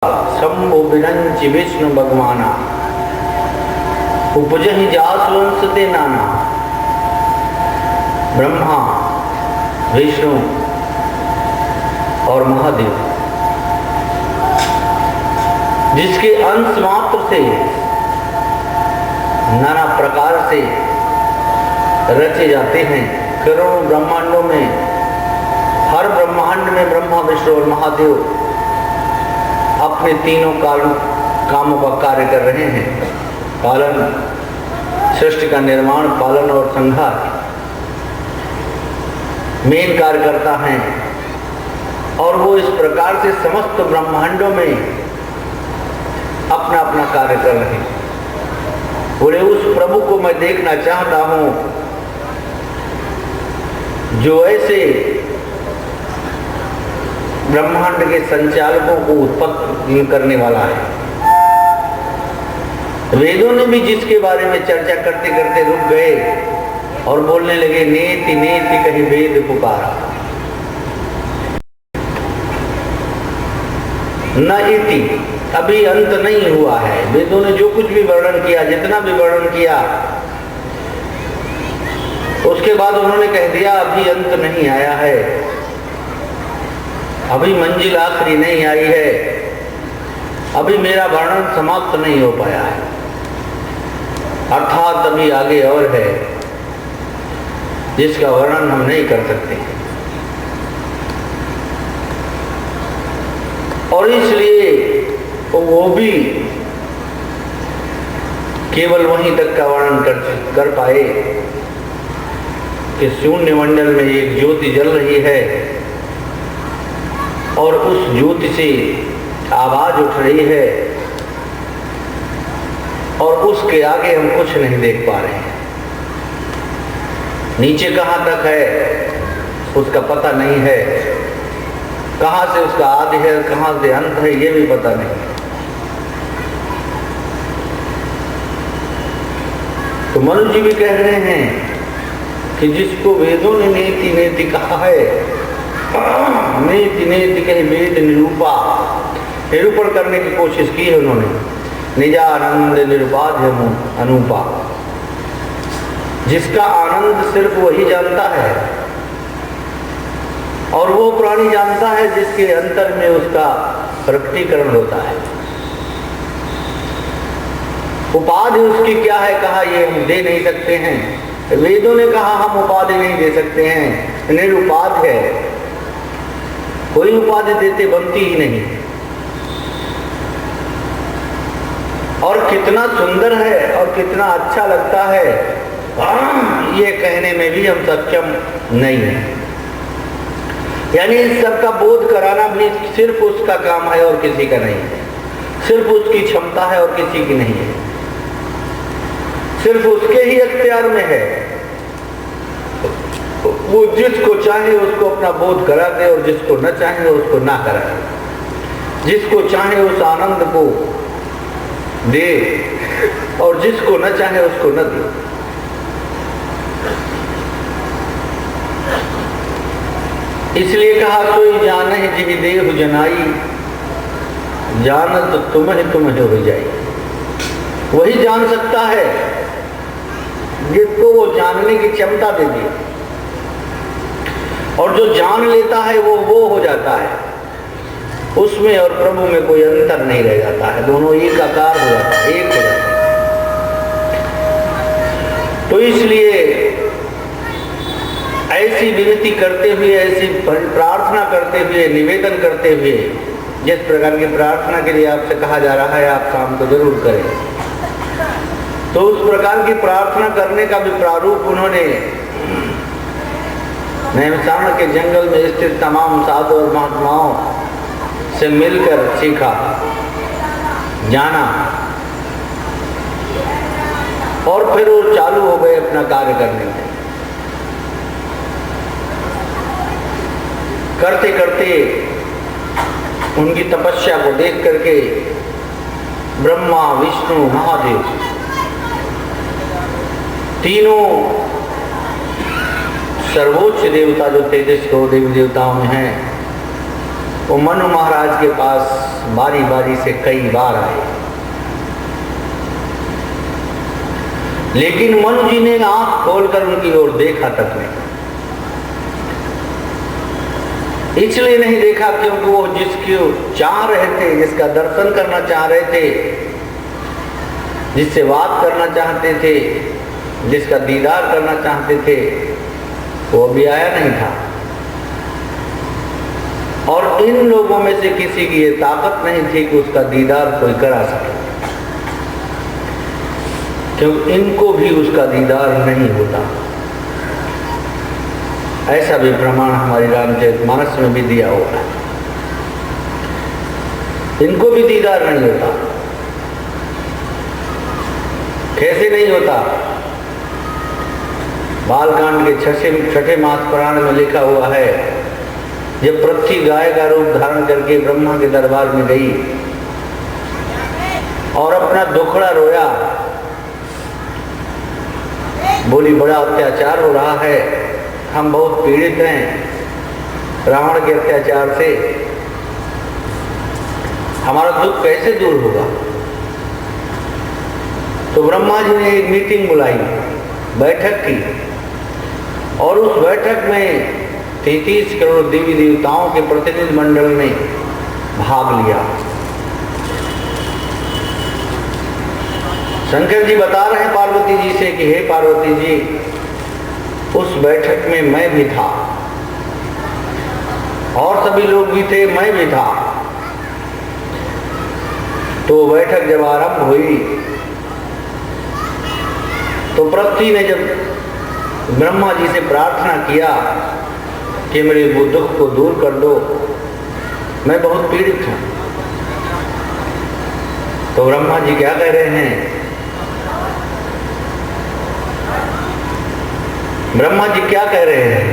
शंभु विरंचि विष्णु भगवाना उपजहि जास वंश ते नाना। ब्रह्मा विष्णु और महादेव जिसके अंश मात्र से नाना प्रकार से रचे जाते हैं। करोड़ों ब्रह्मांडों में हर ब्रह्मांड में ब्रह्मा विष्णु और महादेव अपने तीनों कामों का कार्य कर रहे हैं। पालन, सृष्टि का निर्माण, पालन और संहार मेन कार्य करता है। और वो इस प्रकार से समस्त ब्रह्मांडों में अपना अपना कार्य कर रहे हैं। बोले उस प्रभु को मैं देखना चाहता हूं जो ऐसे ब्रह्मांड के संचालकों को उत्पन्न करने वाला है। वेदों ने भी जिसके बारे में चर्चा करते करते रुक गए और बोलने लगे, नेति नेति कहीं वेद पुकारा, न इति, अभी अंत नहीं हुआ है। वेदों ने जो कुछ भी वर्णन किया, जितना भी वर्णन किया, उसके बाद उन्होंने कह दिया अभी अंत नहीं आया है, अभी मंजिल आखिरी नहीं आई है, अभी मेरा वर्णन समाप्त नहीं हो पाया है, अर्थात अभी आगे और है जिसका वर्णन हम नहीं कर सकते। और इसलिए वो भी केवल वहीं तक का वर्णन कर पाए कि शून्य मंडल में एक ज्योति जल रही है और उस ज्योति से आवाज उठ रही है और उसके आगे हम कुछ नहीं देख पा रहे हैं। नीचे कहां तक है उसका पता नहीं है, कहां से उसका आदि है कहां से अंत है ये भी पता नहीं। तो मनु जी भी कह रहे हैं कि जिसको वेदों ने नेति नेति कहा है, नेति नेति कहीं वेद निरूपा, निरूपण करने की कोशिश की है उन्होंने। निजानंद निरुपाध्य अनूपा, जिसका आनंद सिर्फ वही जानता है और वो प्राणी जानता है जिसके अंतर में उसका प्रकटीकरण होता है। उपाधि उसकी क्या है कहा, ये हम दे नहीं सकते हैं। वेदों ने कहा हम उपाधि नहीं दे सकते हैं, निरुपाध्य है, कोई उपाधि देते बनती ही नहीं। और कितना सुंदर है और कितना अच्छा लगता है ये कहने में भी हम सक्षम नहीं है। यानी इस सब का बोध कराना भी सिर्फ उसका काम है और किसी का नहीं है, सिर्फ उसकी क्षमता है और किसी की नहीं है, सिर्फ उसके ही अख्तियार में है। वो जिसको चाहे उसको अपना बोध करा दे और जिसको न चाहे उसको ना कराए, जिसको चाहे उस आनंद को दे और जिसको न चाहे उसको न दे। इसलिए कहा सोई जान है जिहि देहु जनाई, जानत तुम्हें हो जाई। वही जान सकता है जिसको वो जानने की क्षमता दे दी, और जो जान लेता है वो हो जाता है। उसमें और प्रभु में कोई अंतर नहीं रह जाता है, दोनों एक आकार हो जाता है, एक हो जाता है। तो इसलिए ऐसी विनती करते हुए, ऐसी प्रार्थना करते हुए, निवेदन करते हुए, जिस प्रकार की प्रार्थना के लिए आपसे कहा जा रहा है आप शाम को जरूर करें, तो उस प्रकार की प्रार्थना करने का भी प्रारूप उन्होंने नैमिषारण्य के जंगल में स्थित तमाम साधु और महात्माओं से मिलकर सीखा, जाना, और फिर वो चालू हो गए अपना कार्य करने में। करते करते उनकी तपस्या को देख करके ब्रह्मा विष्णु महादेव तीनों सर्वोच्च देवता जो 33 करोड़ देवी देवताओं में हैं, वो मनु महाराज के पास बारी बारी से कई बार आए, लेकिन मनु जी ने आंख खोलकर उनकी ओर देखा तक नहीं। इसलिए नहीं देखा क्योंकि वो जिसको चाह रहे थे, जिसका दर्शन करना चाह रहे थे, जिससे बात करना चाहते थे, जिसका दीदार करना चाहते थे, वो अभी आया नहीं था। और इन लोगों में से किसी की ये ताकत नहीं थी कि उसका दीदार कोई करा सके, क्योंकि इनको भी उसका दीदार नहीं होता। ऐसा भी प्रमाण हमारी रामचरितमानस में भी दिया हुआ है। इनको भी दीदार नहीं होता। कैसे नहीं होता? बालकांड के छठे मास पुराण में लिखा हुआ है, जब पृथ्वी गाय का रूप धारण करके ब्रह्मा के दरबार में गई और अपना दुखड़ा रोया, बोली बड़ा अत्याचार हो रहा है, हम बहुत पीड़ित हैं रावण के अत्याचार से, हमारा दुख कैसे दूर होगा। तो ब्रह्मा जी ने एक मीटिंग बुलाई, बैठक की, और उस बैठक में 33 करोड़ देवी देवताओं के प्रतिनिधि मंडल ने भाग लिया। शंकर जी बता रहे हैं पार्वती जी से कि हे पार्वती जी, उस बैठक में मैं भी था और सभी लोग भी थे, मैं भी था। तो बैठक जब आरंभ हुई तो पृथ्वी ने जब ब्रह्मा जी से प्रार्थना किया कि मेरे वो दुख को दूर कर दो, मैं बहुत पीड़ित हूं, तो ब्रह्मा जी क्या कह रहे हैं? ब्रह्मा जी क्या कह रहे हैं?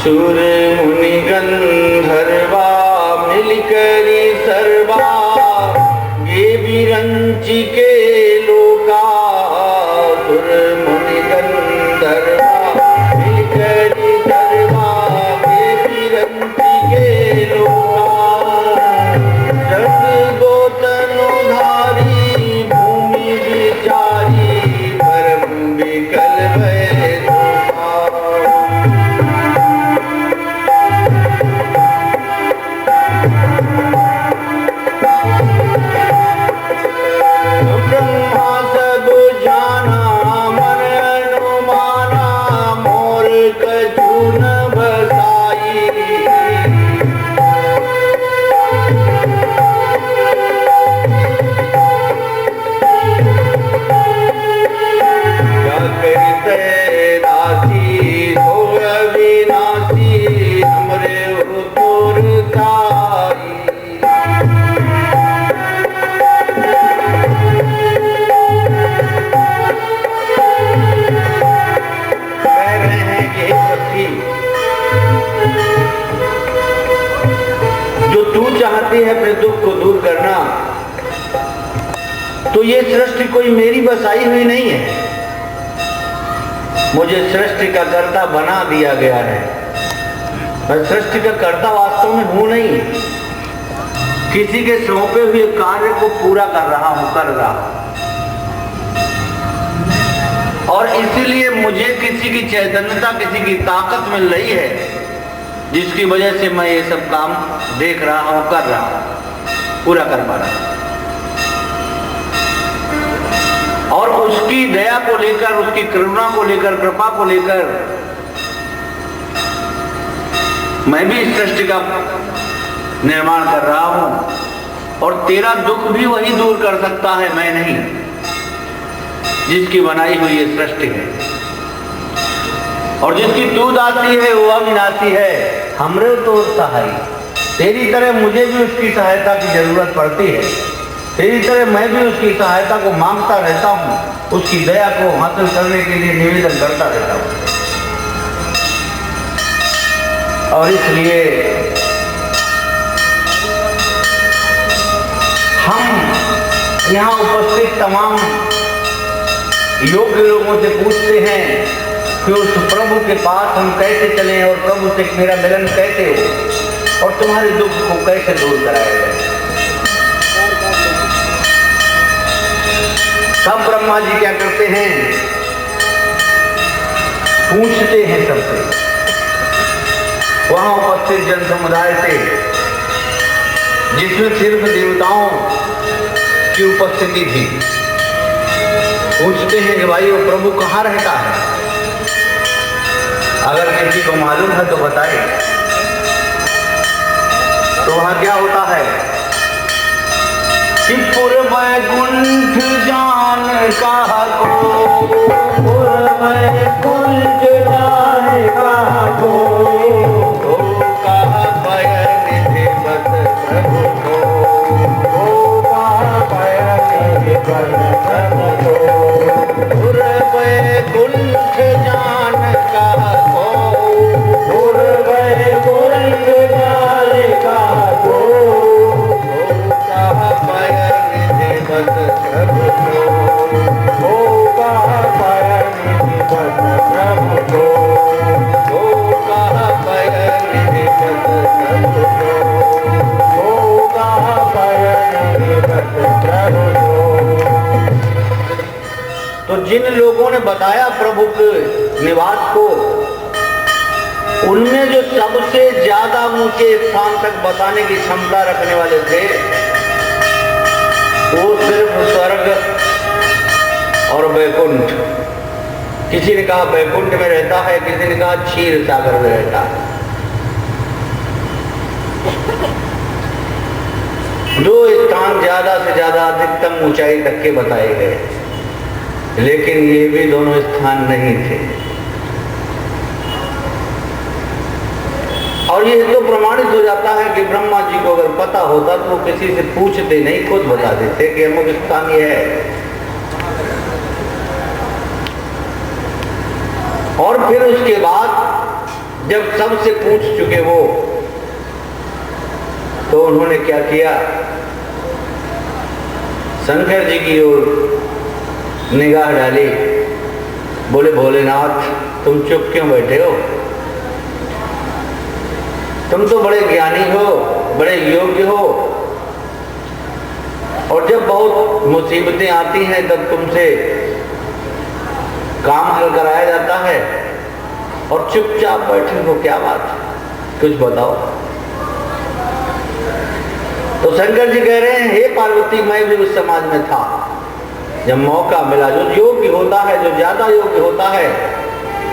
सूर मुनि गंधर्वा मिलकरी सर्वा, ये विरंची के लोका। सुर मुनि गंधर्वा मिलकरी सर्वा, ये विरंची के लोका। जग गोतनुधारी भूमि विचारी, परम विकल भय है अपने दुख को दूर करना, तो ये सृष्टि कोई मेरी बसाई हुई नहीं है, मुझे सृष्टि का कर्ता बना दिया गया है। मैं सृष्टि का कर्ता वास्तव में हूं नहीं, किसी के सौंपे हुए कार्य को पूरा कर रहा हूं, कर रहा हूं। और इसीलिए मुझे किसी की चैतन्यता, किसी की ताकत मिल रही है, जिसकी वजह से मैं ये सब काम देख रहा हूं, कर रहा हूं, पूरा कर पा रहा हूं। और उसकी दया को लेकर, उसकी करुणा को लेकर, कृपा को लेकर मैं भी इस सृष्टि का निर्माण कर रहा हूं। और तेरा दुख भी वही दूर कर सकता है, मैं नहीं, जिसकी बनाई हुई ये सृष्टि है। और जिसकी तू दासी है वो अविनाशी है, हमरे तो सहाय। तेरी तरह मुझे भी उसकी सहायता की जरूरत पड़ती है, तेरी तरह मैं भी उसकी सहायता को मांगता रहता हूँ, उसकी दया को हासिल करने के लिए निवेदन करता रहता हूँ। और इसलिए हम यहाँ उपस्थित तमाम योग्य लोगों से पूछते हैं कि उस प्रभु के पास हम कैसे चलें और प्रभु से मेरा मिलन कैसे हो और तुम्हारे दुख को कैसे दूर कराया जाए। तब ब्रह्मा जी क्या करते हैं, पूछते हैं सबसे, वहां उपस्थित जन समुदाय से, जिसमें सिर्फ देवताओं की उपस्थिति थी। पूछते हैं कि भाई वो प्रभु कहाँ रहता है, अगर किसी को मालूम है तो बताए। तो वहां क्या होता है कि पुरवैकुंठ जान कहा को, पुरवैकुंठ जान कहा को, कहा पयनिधि बस प्रभु को, कहा पयनिधि बस प्रभु को, पुरवैकुंठ जान कहा को, पुरवैकुंठ जान कहा को, कहा पयनिधि बस प्रभु को, कहा पयनिधि बस प्रभु को, कहा पयनिधि बस प्रभु को, कहा पयनिधि बस प्रभु को। तो जिन लोगों ने बताया प्रभु के निवास को, उनमें जो सबसे ज्यादा ऊंचे स्थान तक बताने की क्षमता रखने वाले थे, वो सिर्फ स्वर्ग और वैकुंठ। किसी ने कहा वैकुंठ में रहता है, किसी ने कहा क्षीर सागर में रहता है। दो स्थान ज्यादा से ज्यादा अधिकतम ऊंचाई तक के बताए गए, लेकिन ये भी दोनों स्थान नहीं थे। और ये तो प्रमाणित हो जाता है कि ब्रह्मा जी को अगर पता होता तो वो किसी से पूछते नहीं, खुद बता देते कि अमुक स्थान ये है। और फिर उसके बाद जब सबसे पूछ चुके वो, तो उन्होंने क्या किया, शंकर जी की ओर निगाह डाली, बोले भोलेनाथ तुम चुप क्यों बैठे हो, तुम तो बड़े ज्ञानी हो, बड़े योग्य हो, और जब बहुत मुसीबतें आती हैं तब तुमसे काम हल कराया जाता है और चुपचाप बैठे हो, क्या बात, कुछ बताओ। तो शंकर जी कह रहे हैं, हे पार्वती मैं भी उस समाज में था, जब मौका मिला, जो योग्य होता है, जो ज्यादा योग्य होता है,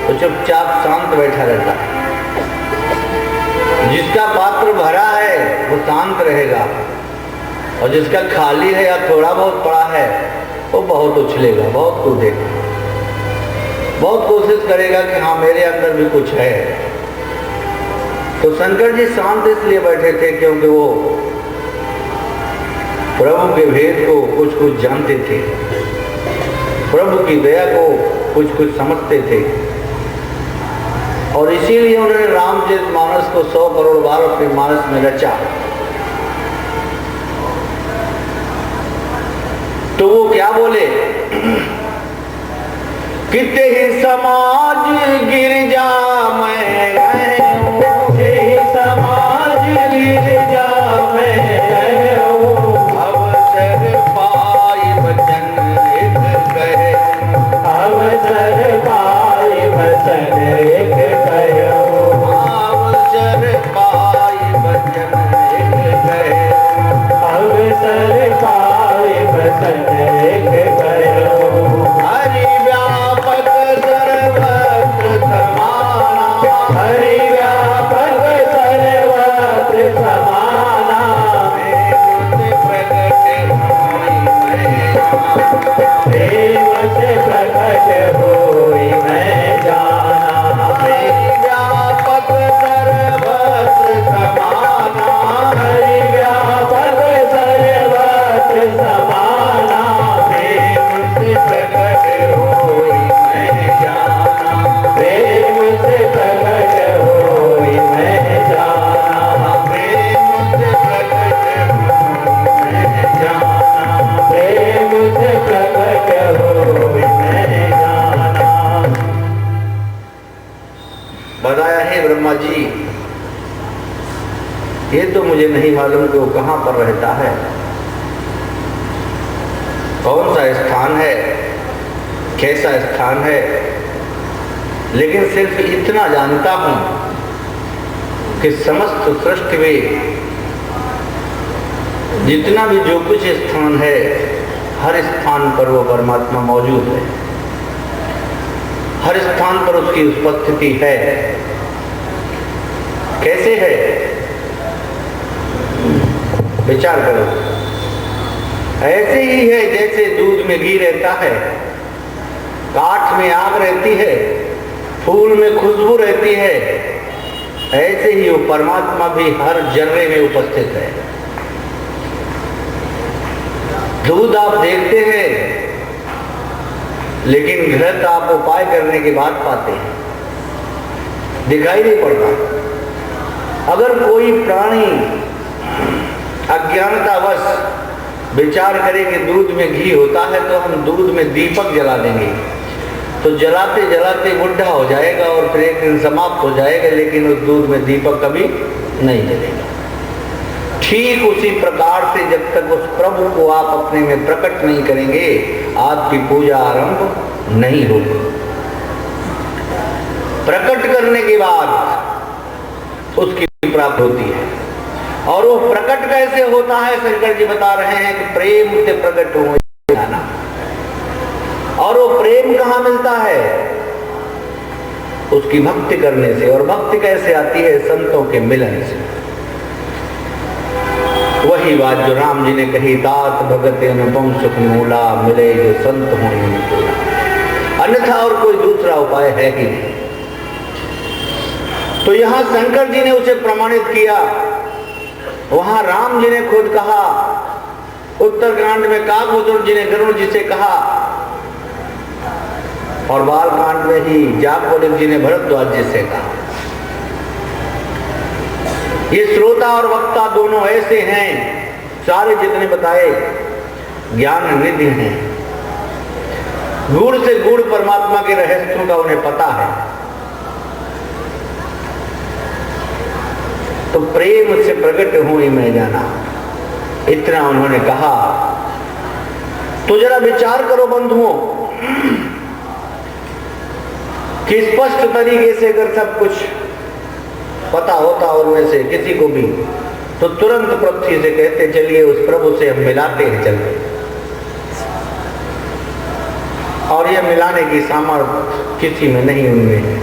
तो चुपचाप शांत बैठा रहता है। जिसका पात्र भरा है वो शांत रहेगा, और जिसका खाली है या थोड़ा बहुत पड़ा है वो बहुत उछलेगा, बहुत कूदेगा, बहुत कोशिश करेगा कि हाँ मेरे अंदर भी कुछ है। तो शंकर जी शांत इसलिए बैठे थे क्योंकि वो प्रभु के भेद को कुछ कुछ जानते थे, प्रभु की दया को कुछ कुछ समझते थे, और इसीलिए उन्होंने रामचरितमानस को 100 करोड़ बार अपने मानस में रचा। तो वो क्या बोले, कितने ही समाज गिरजा में गए, समाज गिरजा में गए, अवसर पाई वचन एक कहे, अवसर पाई वचन एक कहे, अवसर पाई वचन एक कहे, अवसर पाई वचन एक कहे, हरि व्यापक सर्व मुझे नहीं मालूम कि वो कहाँ पर रहता है, कौन सा स्थान है, कैसा स्थान है, लेकिन सिर्फ इतना जानता हूं कि समस्त सृष्टि में जितना भी जो कुछ स्थान है, हर स्थान पर वो परमात्मा मौजूद है, हर स्थान पर उसकी उपस्थिति है। कैसे है? विचार करो। ऐसे ही है जैसे दूध में घी रहता है, काठ में आग रहती है, फूल में खुशबू रहती है, ऐसे ही वो परमात्मा भी हर जर्रे में उपस्थित है। दूध आप देखते हैं, लेकिन घृत आप उपाय करने के बाद पाते हैं, दिखाई नहीं पड़ता। अगर कोई प्राणी अज्ञानतावश विचार करे कि दूध में घी होता है, तो हम दूध में दीपक जला देंगे, तो जलाते जलाते बुढ़ा हो जाएगा और फिर एक दिन समाप्त हो जाएगा, लेकिन उस दूध में दीपक कभी नहीं जलेगा। ठीक उसी प्रकार से जब तक उस प्रभु को आप अपने में प्रकट नहीं करेंगे, आपकी पूजा आरंभ नहीं होगी। प्रकट करने के बाद उसकी प्राप्त होती है। और वो प्रकट कैसे होता है? शंकर जी बता रहे हैं कि प्रेम से प्रकट हो जाना। और वो प्रेम कहाँ मिलता है? उसकी भक्ति करने से। और भक्ति कैसे आती है? संतों के मिलन से। वही बात जो राम जी ने कही, तात भगत अनुपम सुख मूला, मिले जो संत हो अन्यथा और कोई दूसरा उपाय है ही नहीं। तो यहां शंकर जी ने उसे प्रमाणित किया, वहां राम जी ने खुद कहा, उत्तरकांड में काकभूषण जी ने गरुड़ जी से कहा, और बालकांड में ही जागवल्लभ जी ने भरद्वाज जी से कहा। ये श्रोता और वक्ता दोनों ऐसे हैं, सारे जितने बताए ज्ञान निधि हैं, गूढ़ से गूढ़ परमात्मा के रहस्यों का उन्हें पता है। तो प्रेम से प्रकट हुई मैं जाना, इतना उन्होंने कहा। तो जरा विचार करो बंधुओं कि स्पष्ट तरीके से अगर सब कुछ पता होता उनमें से किसी को भी, तो तुरंत पृथ्वी से कहते चलिए उस प्रभु से हम मिलाते हैं चलते। और यह मिलाने की सामर्थ्य किसी में नहीं, उनमें